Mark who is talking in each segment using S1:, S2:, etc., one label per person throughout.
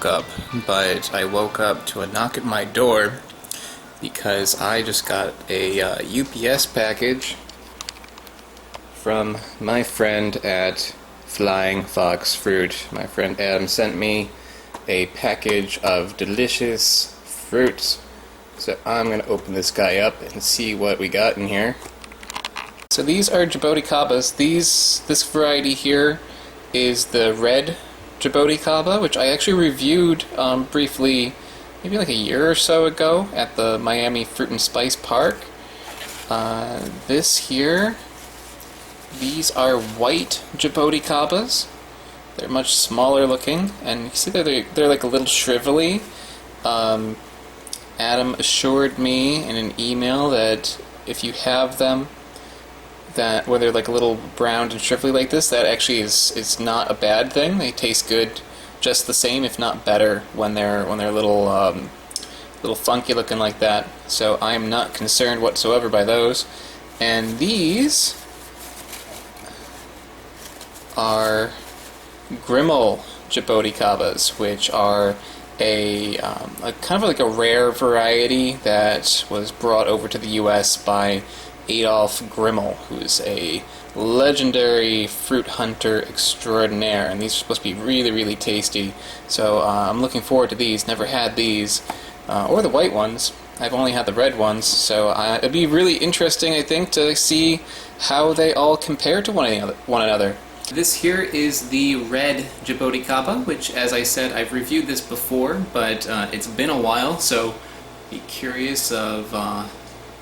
S1: woke up, but I woke up to a knock at my door because I just got a UPS package from my friend at Flying Fox Fruit. My friend Adam sent me a package of delicious fruits. So I'm going to open this guy up and see what we got in here. So these are Jaboticabas. This variety here is the red Jaboticaba, which I actually reviewed briefly maybe like a year or so ago at the Miami Fruit and Spice Park. This here, these are white Jaboticabas. They're much smaller looking, and you see they're like a little shrivelly. Adam assured me in an email that if you have them, that when they're like a little brown and shrivelly like this, that actually is not a bad thing. They taste good just the same, if not better, when they're little funky looking like that. So I am not concerned whatsoever by those. And these are grimmel Jaboticabas, which are a kind of like a rare variety that was brought over to the U.S. by Adolf Grimmel, who's a legendary fruit hunter extraordinaire, and these are supposed to be really, really tasty. So I'm looking forward to these. Never had these, or the white ones. I've only had the red ones, so it'd be really interesting, I think, to see how they all compare to one another. This here is the red Jaboticaba, which, as I said, I've reviewed this before, but it's been a while, so be curious of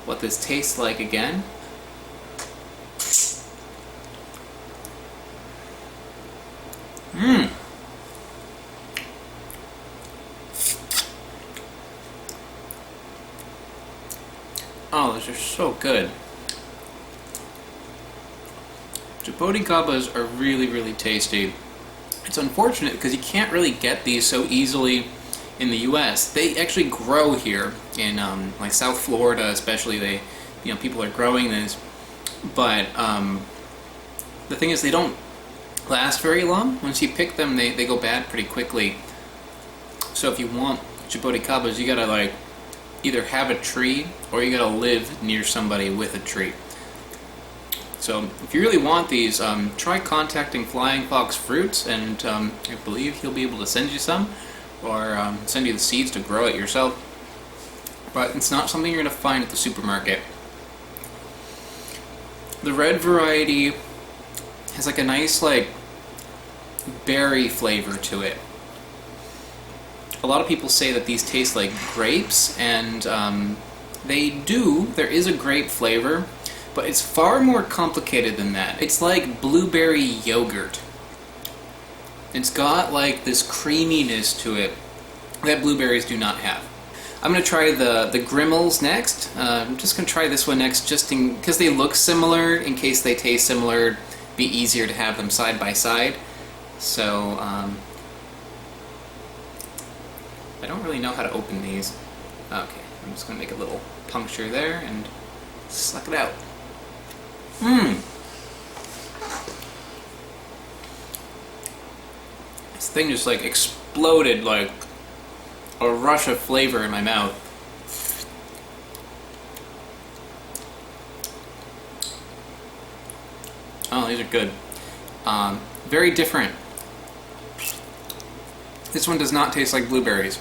S1: what this tastes like again. Oh, those are so good. Jaboticabas are really, really tasty. It's unfortunate because you can't really get these so easily in the U.S. They actually grow here in like South Florida, especially. People are growing this, but the thing is, they don't last very long. Once you pick them, they go bad pretty quickly. So if you want Jaboticabas, you gotta like either have a tree or you gotta live near somebody with a tree. So if you really want these, try contacting Flying Fox Fruits, and I believe he'll be able to send you some, or send you the seeds to grow it yourself. But it's not something you're going to find at the supermarket. The red variety has like a nice like berry flavor to it. A lot of people say that these taste like grapes, and they do. There is a grape flavor, but it's far more complicated than that. It's like blueberry yogurt. It's got like this creaminess to it that blueberries do not have. I'm going to try the grimmels next. I'm just going to try this one next just because they look similar, in case they taste similar. Be easier to have them side by side. So I don't really know how to open these. Okay, I'm just going to make a little puncture there and suck it out. This thing just like exploded like a rush of flavor in my mouth. Oh, these are good. Very different. This one does not taste like blueberries.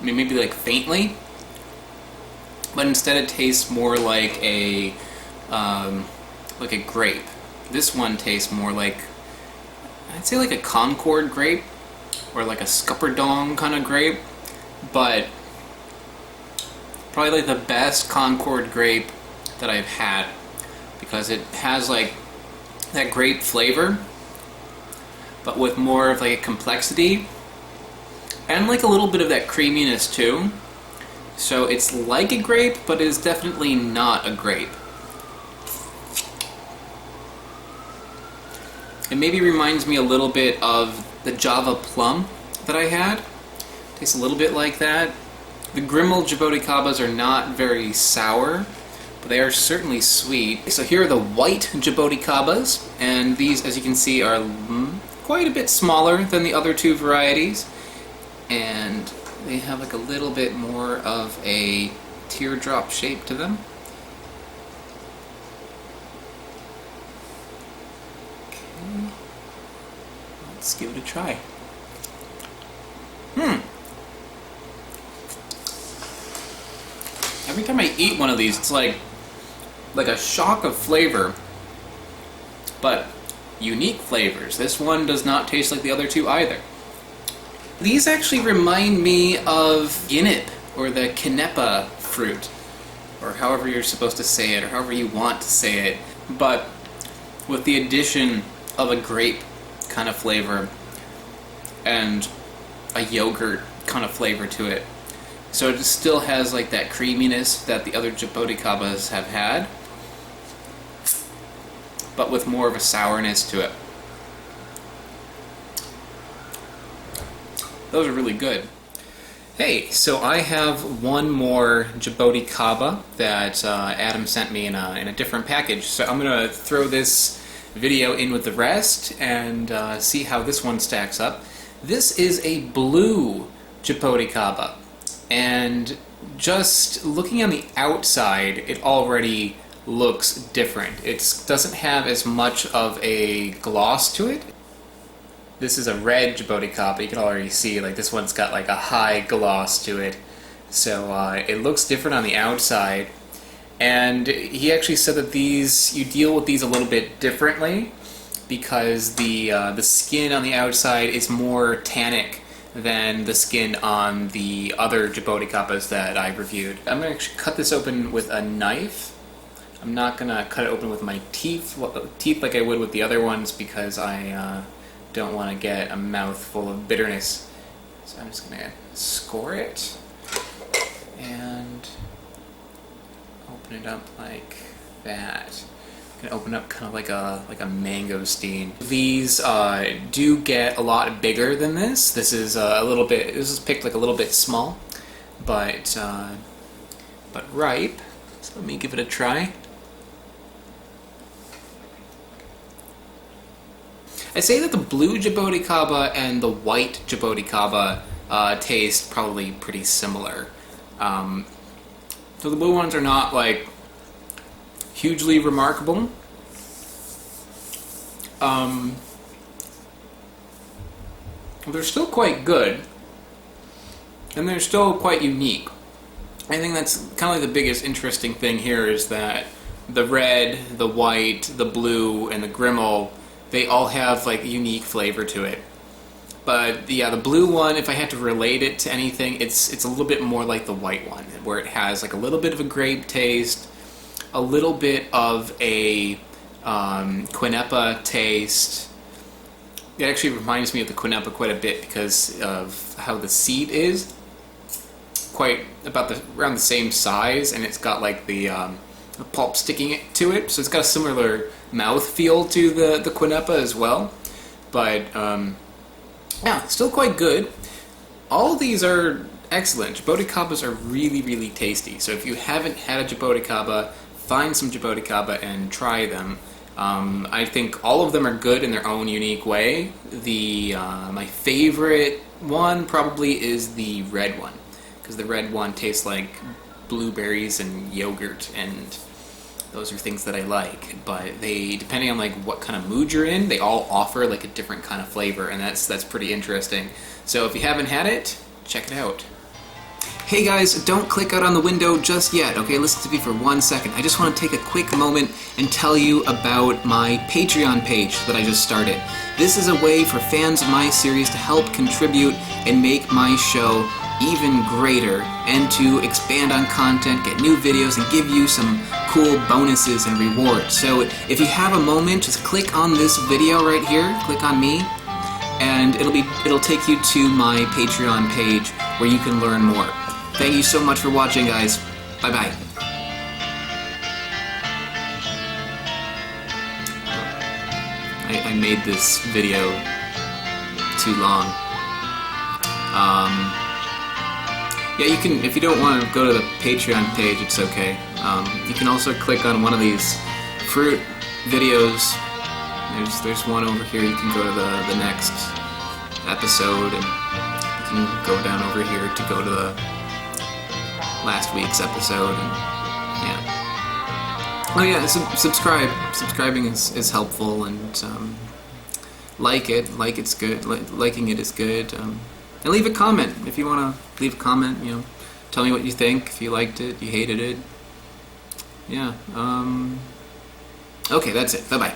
S1: I mean, maybe like faintly, but instead it tastes more like a grape. This one tastes more like, I'd say like a Concord grape, or like a Scupperdong kind of grape, but probably like the best Concord grape that I've had, because it has like that grape flavor, but with more of like a complexity, and like a little bit of that creaminess too. So it's like a grape, but it is definitely not a grape. It maybe reminds me a little bit of the Java plum that I had. Tastes a little bit like that. The grimmel Jaboticabas are not very sour, but they are certainly sweet. So here are the white Jaboticabas, and these, as you can see, are quite a bit smaller than the other two varieties, and they have like a little bit more of a teardrop shape to them. Okay, let's give it a try. Every time I eat one of these, it's like a shock of flavor, but unique flavors. This one does not taste like the other two either. These actually remind me of guinep, or the Canepa fruit, or however you're supposed to say it, or however you want to say it, but with the addition of a grape kind of flavor and a yogurt kind of flavor to it. So it still has like that creaminess that the other Jaboticabas have had, but with more of a sourness to it. Those are really good. Hey, so I have one more Jaboticaba that Adam sent me in a different package. So I'm going to throw this video in with the rest and see how this one stacks up. This is a blue Jaboticaba, and just looking on the outside, it already looks different. It doesn't have as much of a gloss to it. This is a red Jaboticaba. You can already see like this one's got like a high gloss to it, so it looks different on the outside. And he actually said that you deal with these a little bit differently because the skin on the outside is more tannic than the skin on the other Jaboticabas that I reviewed. I'm going to actually cut this open with a knife. I'm not going to cut it open with my teeth like I would with the other ones because I don't want to get a mouthful of bitterness. So I'm just going to score it and open it up like that. I'm gonna open up kind of like a mangosteen. These do get a lot bigger than this. This is This is picked like a little bit small, but ripe. So let me give it a try. I say that the blue Jaboticaba and the white Jaboticaba taste probably pretty similar. So the blue ones are not like hugely remarkable. They're still quite good, and they're still quite unique. I think that's kind of like the biggest interesting thing here is that the red, the white, the blue, and the grimmel, they all have like a unique flavor to it. But yeah, the blue one, if I had to relate it to anything, it's a little bit more like the white one, where it has like a little bit of a grape taste, a little bit of a Canepa taste. It actually reminds me of the Canepa quite a bit because of how the seed is quite around the same size, and it's got like the pulp sticking to it, so it's got a similar mouth feel to the Canepa as well. But yeah, still quite good. All of these are excellent. Jaboticabas are really, really tasty. So if you haven't had a Jaboticaba, find some Jaboticaba and try them. I think all of them are good in their own unique way. My favorite one probably is the red one, because the red one tastes like blueberries and yogurt, and those are things that I like. But they, depending on like what kind of mood you're in, they all offer like a different kind of flavor, and that's pretty interesting. So if you haven't had it, check it out. Hey guys, don't click out on the window just yet, okay? Listen to me for 1 second. I just want to take a quick moment and tell you about my Patreon page that I just started. This is a way for fans of my series to help contribute and make my show even greater, and to expand on content, get new videos, and give you some cool bonuses and rewards. So if you have a moment, just click on this video right here, click on me, and it'll take you to my Patreon page where you can learn more. Thank you so much for watching, guys. Bye-bye. I made this video too long. Yeah, you can, if you don't want to go to the Patreon page, it's okay. You can also click on one of these fruit videos There's one over here. You can go to the next episode, and you can go down over here to go to the last week's episode. And yeah. Oh yeah, subscribe. Subscribing is helpful, and like it's good. Liking it is good. And leave a comment if you want to leave a comment. Tell me what you think. If you liked it, you hated it. Yeah. Okay, that's it. Bye bye.